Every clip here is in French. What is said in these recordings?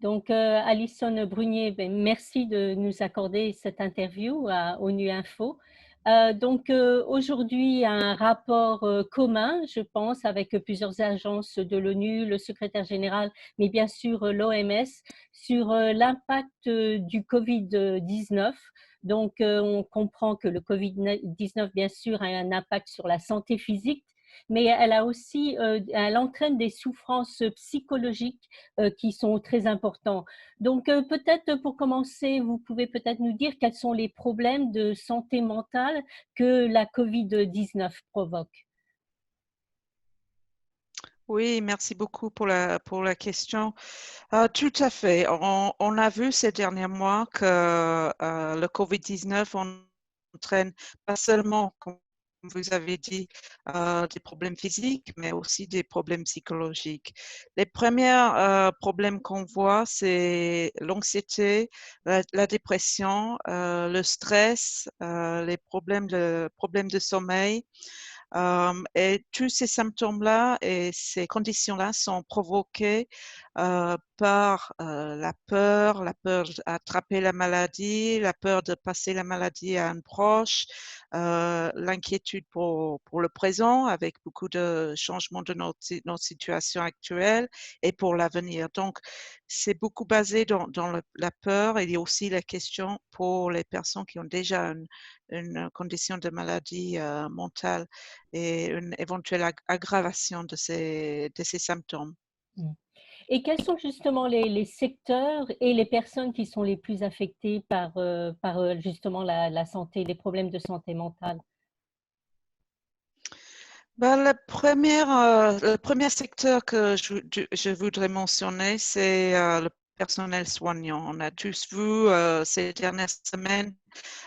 Donc, Alison Brunier, ben, merci de nous accorder cette interview à ONU Info. Aujourd'hui, un rapport commun, je pense, avec plusieurs agences de l'ONU, le secrétaire général, mais bien sûr l'OMS, sur l'impact du Covid-19. Donc, on comprend que le Covid-19, bien sûr, a un impact sur la santé physique, mais elle entraîne des souffrances psychologiques qui sont très importants. Donc, peut-être pour commencer, vous pouvez peut-être nous dire quels sont les problèmes de santé mentale que la Covid-19 provoque? Oui, merci beaucoup pour la question. Tout à fait. On a vu ces derniers mois que le COVID-19 entraîne pas seulement, comme vous avez dit, des problèmes physiques, mais aussi des problèmes psychologiques. Les premiers problèmes qu'on voit, c'est l'anxiété, la dépression, le stress, les problèmes de sommeil. Et tous ces symptômes-là et ces conditions-là sont provoqués par la peur d'attraper la maladie, la peur de passer la maladie à un proche, l'inquiétude pour le présent avec beaucoup de changements de notre situation actuelle et pour l'avenir. Donc, c'est beaucoup basé dans la peur. Il y a aussi la question pour les personnes qui ont déjà une condition de maladie mentale et une éventuelle aggravation de ces symptômes. Mmh. Et quels sont justement les secteurs et les personnes qui sont les plus affectées par justement la santé, les problèmes de santé mentale? Ben, le premier secteur que je voudrais mentionner, c'est le personnel soignant. On a tous vu ces dernières semaines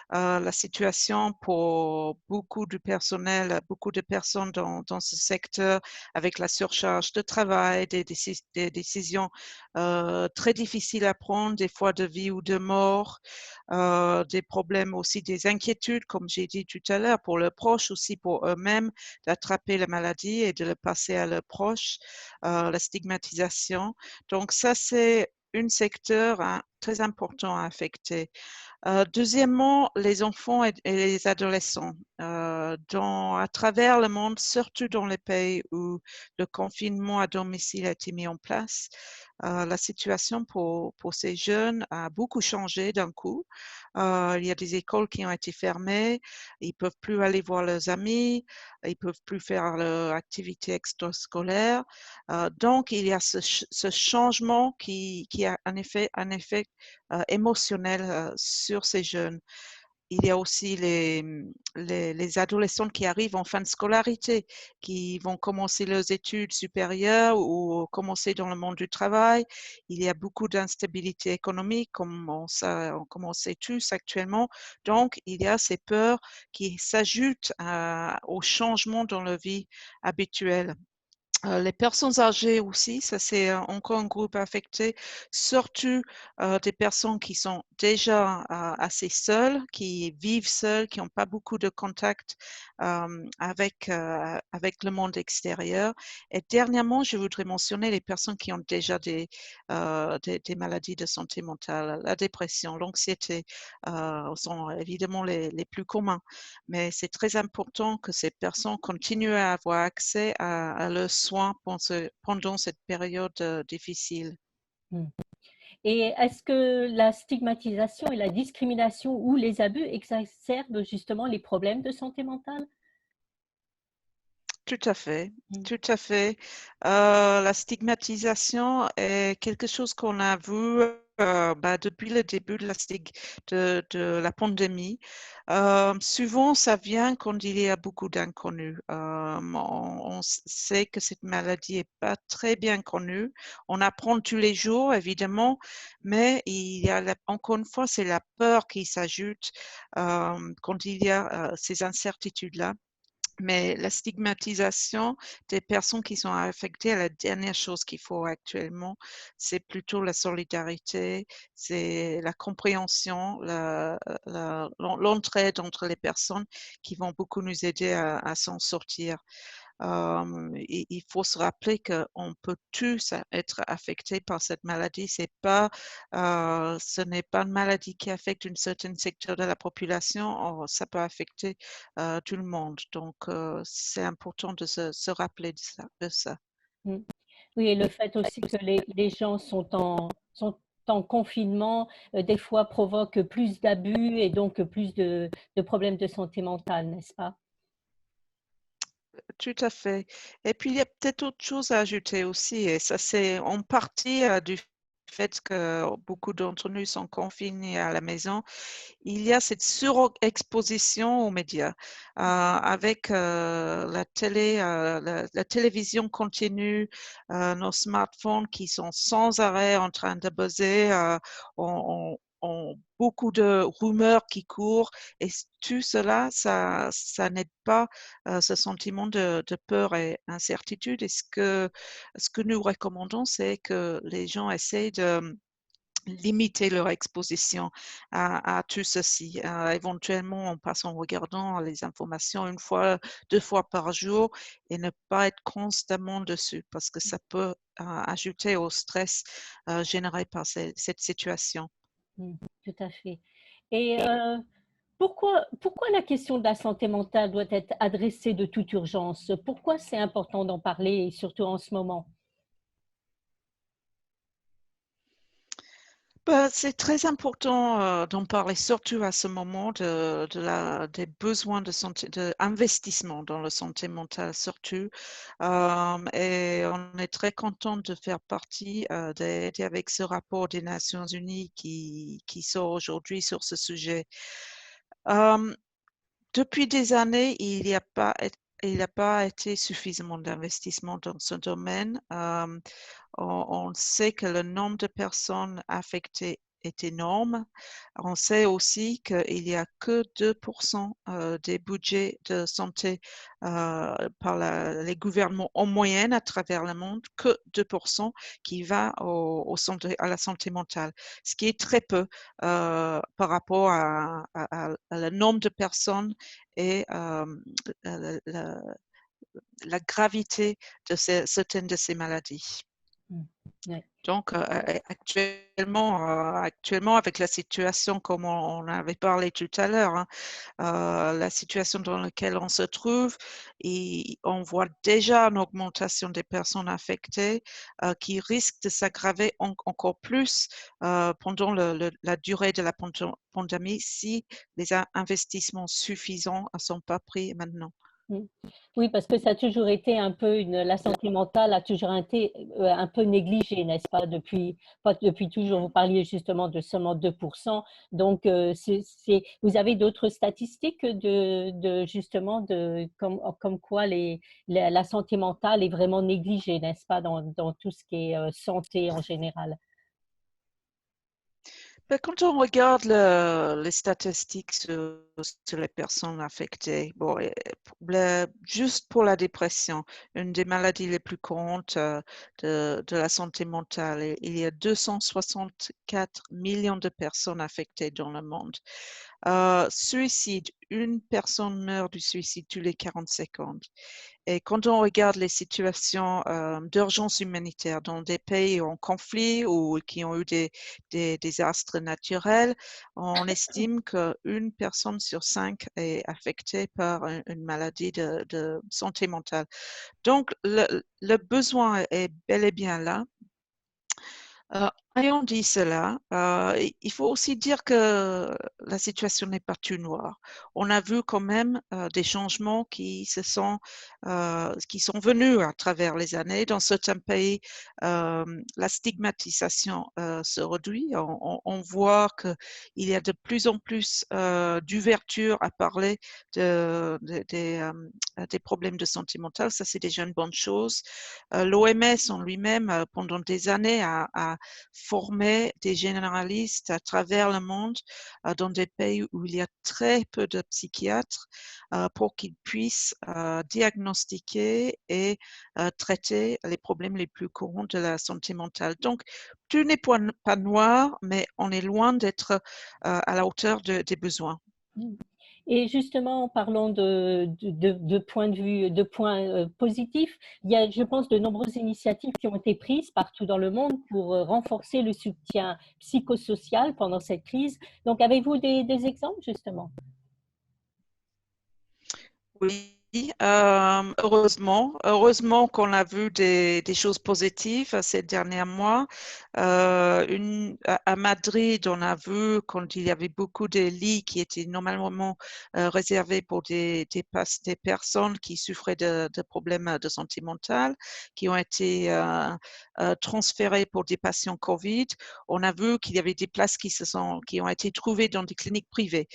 la situation pour beaucoup de personnes dans ce secteur avec la surcharge de travail, des décisions très difficiles à prendre, des fois de vie ou de mort, des problèmes aussi, des inquiétudes, comme j'ai dit tout à l'heure, pour leurs proches, aussi pour eux-mêmes, d'attraper la maladie et de le passer à leurs proches, la stigmatisation. Donc ça, c'est un secteur très important à affecter. Deuxièmement, les enfants et les adolescents. À travers le monde, surtout dans les pays où le confinement à domicile a été mis en place, la situation pour ces jeunes a beaucoup changé d'un coup. Il y a des écoles qui ont été fermées, ils peuvent plus aller voir leurs amis, ils peuvent plus faire leurs activités extrascolaires. Donc, il y a ce changement qui a un effet émotionnel sur ces jeunes. Il y a aussi les adolescents qui arrivent en fin de scolarité, qui vont commencer leurs études supérieures ou commencer dans le monde du travail. Il y a beaucoup d'instabilité économique, comme on sait tous actuellement. Donc, il y a ces peurs qui s'ajoutent au changement dans la vie habituelle. Les personnes âgées aussi, ça c'est encore un groupe affecté, surtout des personnes qui sont déjà assez seules, qui vivent seules, qui n'ont pas beaucoup de contact avec le monde extérieur. Et dernièrement, je voudrais mentionner les personnes qui ont déjà des maladies de santé mentale. La dépression, l'anxiété sont évidemment les plus communs. Mais c'est très important que ces personnes continuent à avoir accès à leurs soins pendant cette période difficile. Mmh. Et est-ce que la stigmatisation et la discrimination ou les abus exacerbent justement les problèmes de santé mentale? Tout à fait, Mmh. tout à fait. La stigmatisation est quelque chose qu'on a vu depuis le début de la pandémie. Souvent, ça vient quand il y a beaucoup d'inconnus. On sait que cette maladie est pas très bien connue. On apprend tous les jours, évidemment, mais il y a encore une fois, c'est la peur qui s'ajoute quand il y a ces incertitudes-là. Mais la stigmatisation des personnes qui sont affectées, la dernière chose qu'il faut actuellement, c'est plutôt la solidarité, c'est la compréhension, l'entraide entre les personnes qui vont beaucoup nous aider à s'en sortir. Il faut se rappeler qu'on peut tous être affectés par cette maladie. Ce n'est pas une maladie qui affecte un certain secteur de la population, ça peut affecter tout le monde. Donc, c'est important de se rappeler de ça. Mmh. Oui et le fait aussi que les gens sont en confinement, des fois provoque plus d'abus et donc plus de problèmes de santé mentale, n'est-ce pas? Tout à fait. Et puis, il y a peut-être autre chose à ajouter aussi, et ça, c'est en partie du fait que beaucoup d'entre nous sont confinés à la maison. Il y a cette surexposition aux médias avec la télé, la télévision continue, nos smartphones qui sont sans arrêt en train de buzzer, beaucoup de rumeurs qui courent et tout cela, ça n'aide pas ce sentiment de peur et incertitude. Et ce que nous recommandons, c'est que les gens essayent de limiter leur exposition à tout ceci. Éventuellement, en passant en regardant les informations une fois, 2 fois par jour et ne pas être constamment dessus parce que ça peut ajouter au stress généré par cette situation. Mmh, tout à fait et pourquoi la question de la santé mentale doit être adressée de toute urgence? Pourquoi c'est important d'en parler et surtout en ce moment? Bah, c'est très important, d'en parler, surtout à ce moment des besoins de santé, d'investissement dans la santé mentale surtout. Et on est très content de faire partie, d'aider avec ce rapport des Nations unies qui sort aujourd'hui sur ce sujet. Hem, Depuis des années, il n'a pas été suffisamment d'investissement dans ce domaine. On sait que le nombre de personnes affectées est énorme. On sait aussi qu'il n'y a que 2% des budgets de santé par les gouvernements en moyenne à travers le monde, que 2% qui va à la santé mentale, ce qui est très peu par rapport à le nombre de personnes et la gravité de certaines de ces maladies. Mmh, ouais. Donc, actuellement, avec la situation comme on avait parlé tout à l'heure, hein, la situation dans laquelle on se trouve, et on voit déjà une augmentation des personnes affectées, qui risque de s'aggraver encore plus, pendant la durée de la pandémie si les investissements suffisants ne sont pas pris maintenant. Mmh. Oui, parce que ça a toujours été un peu la santé mentale a toujours été, un peu négligée, n'est-ce pas? Pas depuis toujours. Vous parliez justement de seulement 2%. Donc, vous avez d'autres statistiques de justement comme quoi la santé mentale est vraiment négligée, n'est-ce pas? Dans tout ce qui est, santé en général? Ben, quand on regarde les statistiques sur les personnes affectées, bon, juste pour la dépression, une des maladies les plus courantes de la santé mentale, il y a 264 millions de personnes affectées dans le monde. Suicide, une personne meurt du suicide tous les 40 secondes. Et quand on regarde les situations d'urgence humanitaire dans des pays en conflit ou qui ont eu des désastres naturels, on estime qu'une personne sur 5 est affectée par une maladie de santé mentale. Donc, le besoin est bel et bien là. Ayant dit cela, il faut aussi dire que la situation n'est pas tout noire. On a vu quand même, des changements qui sont venus à travers les années. Dans certains pays, la stigmatisation, se réduit. On voit qu'il y a de plus en plus, d'ouverture à parler des problèmes de santé mentale. Ça, c'est déjà une bonne chose. L'OMS en lui-même, pendant des années a formé des généralistes à travers le monde, dans des pays où il y a très peu de psychiatres, pour qu'ils puissent, diagnostiquer et traiter les problèmes les plus courants de la santé mentale. Donc, tout n'est pas noir, mais on est loin d'être, à la hauteur des besoins. Mmh. Et justement, en parlant de points de vue, de points positifs, il y a, je pense, de nombreuses initiatives qui ont été prises partout dans le monde pour renforcer le soutien psychosocial pendant cette crise. Donc, avez-vous des exemples, justement? Oui, heureusement qu'on a vu des choses positives ces derniers mois. À Madrid, on a vu quand il y avait beaucoup de lits qui étaient normalement réservés pour des personnes qui souffraient de problèmes de santé mentale, qui ont été transférés pour des patients Covid. On a vu qu'il y avait des places qui ont été trouvées dans des cliniques privées.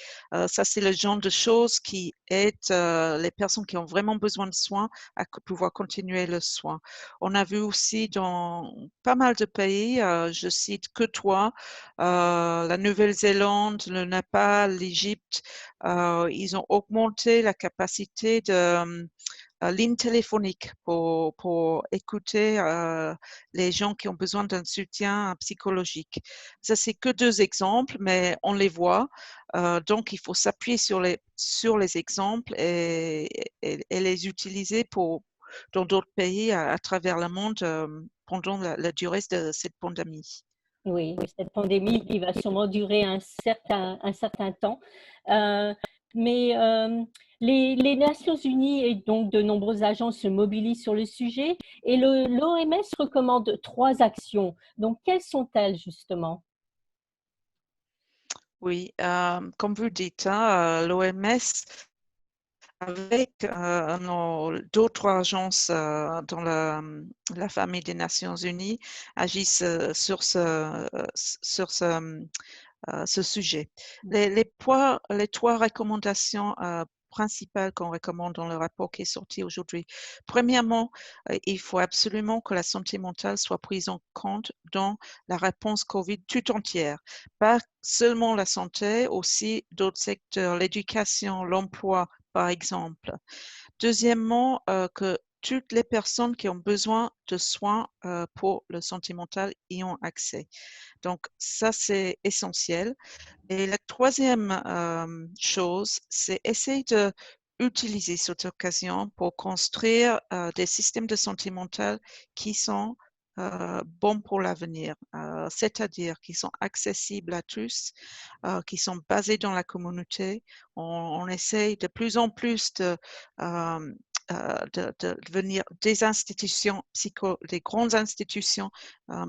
Ça, c'est le genre de choses qui aident les personnes qui ont vraiment besoin de soins à pouvoir continuer le soin. On a vu aussi dans pas mal de pays, je cite que toi, la Nouvelle-Zélande, le Népal, l'Égypte, ils ont augmenté la capacité de ligne téléphonique pour écouter les gens qui ont besoin d'un soutien psychologique. Ça, c'est que deux exemples, mais on les voit. Donc, il faut s'appuyer sur les exemples et les utiliser dans d'autres pays à travers le monde pendant la durée de cette pandémie. Oui, cette pandémie qui va sûrement durer un certain temps. Euh, mais les Nations Unies et donc de nombreuses agences se mobilisent sur le sujet et l'OMS recommande trois actions. Donc, quelles sont-elles justement? Oui, comme vous dites, hein, l'OMS avec d'autres agences dans la famille des Nations Unies agissent sur ce sujet. Les trois recommandations principales qu'on recommande dans le rapport qui est sorti aujourd'hui. Premièrement, il faut absolument que la santé mentale soit prise en compte dans la réponse COVID tout entière. Pas seulement la santé, aussi d'autres secteurs, l'éducation, l'emploi, par exemple. Deuxièmement, que toutes les personnes qui ont besoin de soins pour le santé mentale y ont accès. Donc, ça, c'est essentiel. Et la troisième chose, c'est essayer de utiliser cette occasion pour construire des systèmes de santé mentale qui sont bons pour l'avenir, c'est-à-dire qui sont accessibles à tous, qui sont basés dans la communauté. On essaye de plus en plus euh, de devenir des institutions des grandes institutions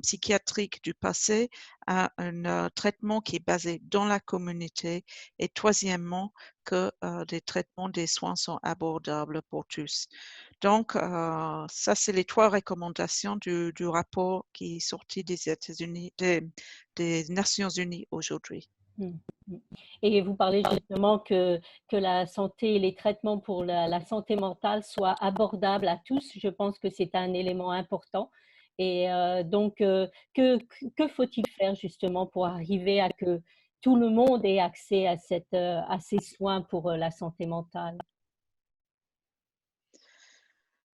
psychiatriques du passé à un traitement qui est basé dans la communauté et troisièmement que des traitements des soins sont abordables pour tous. Donc, ça, c'est les trois recommandations du rapport qui est sorti des États-Unis, des Nations Unies aujourd'hui. Mm, mm. Et vous parlez justement que la santé et les traitements pour la santé mentale soient abordables à tous. Je pense que c'est un élément important. Et donc, que faut-il faire justement pour arriver à que tout le monde ait accès à ces soins pour la santé mentale?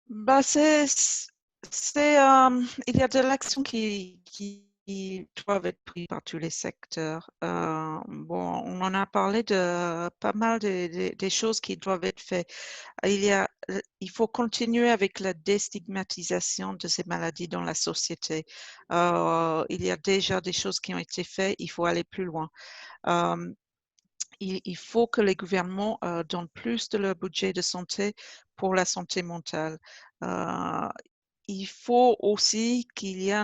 Bah, il y a de l'action qui doivent être prises par tous les secteurs. Bon, on en a parlé de pas mal des choses qui doivent être faites. Il faut continuer avec la déstigmatisation de ces maladies dans la société. Il y a déjà des choses qui ont été faites, il faut aller plus loin. Euh, il faut que les gouvernements donnent plus de leur budget de santé pour la santé mentale. Euh, il faut aussi qu'il y ait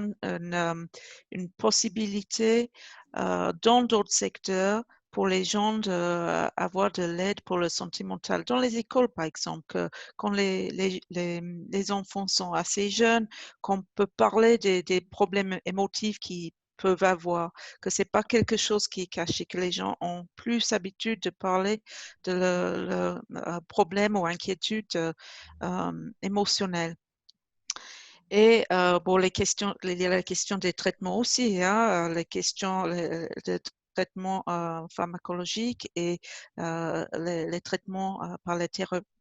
une possibilité dans d'autres secteurs pour les gens d'avoir de l'aide pour le santé mentale. Dans les écoles, par exemple, quand les enfants sont assez jeunes, qu'on peut parler des problèmes émotifs qui peuvent avoir, que c'est pas quelque chose qui est caché, que les gens ont plus habitude de parler de leur problème ou inquiétude émotionnelle. Et bon, il y a la question des traitements aussi, hein, les questions de traitements pharmacologiques et les traitements par les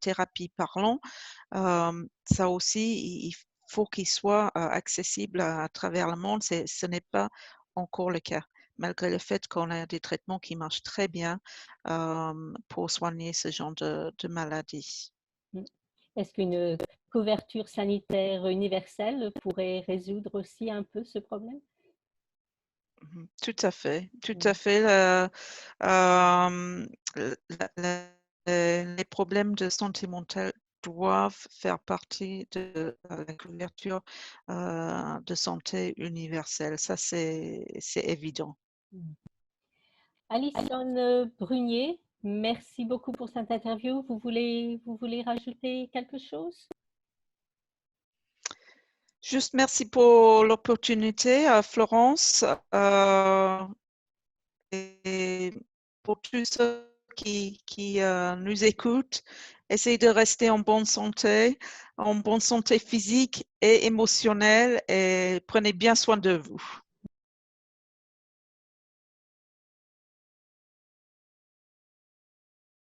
thérapies parlant. Ça aussi, il faut qu'ils soient accessibles à travers le monde. Ce n'est pas encore le cas. malgré le fait qu'on a des traitements qui marchent très bien pour soigner ce genre de maladie. Est-ce qu'une couverture sanitaire universelle pourrait résoudre aussi un peu ce problème? Tout à fait, tout Mmh. à fait. Les problèmes de santé mentale doivent faire partie de la couverture de santé universelle. Ça, c'est évident. Mmh. Alison Brunier, merci beaucoup pour cette interview. Vous voulez rajouter quelque chose? Juste merci pour l'opportunité, Florence, et pour tous ceux qui nous écoutent. Essayez de rester en bonne santé physique et émotionnelle, et prenez bien soin de vous.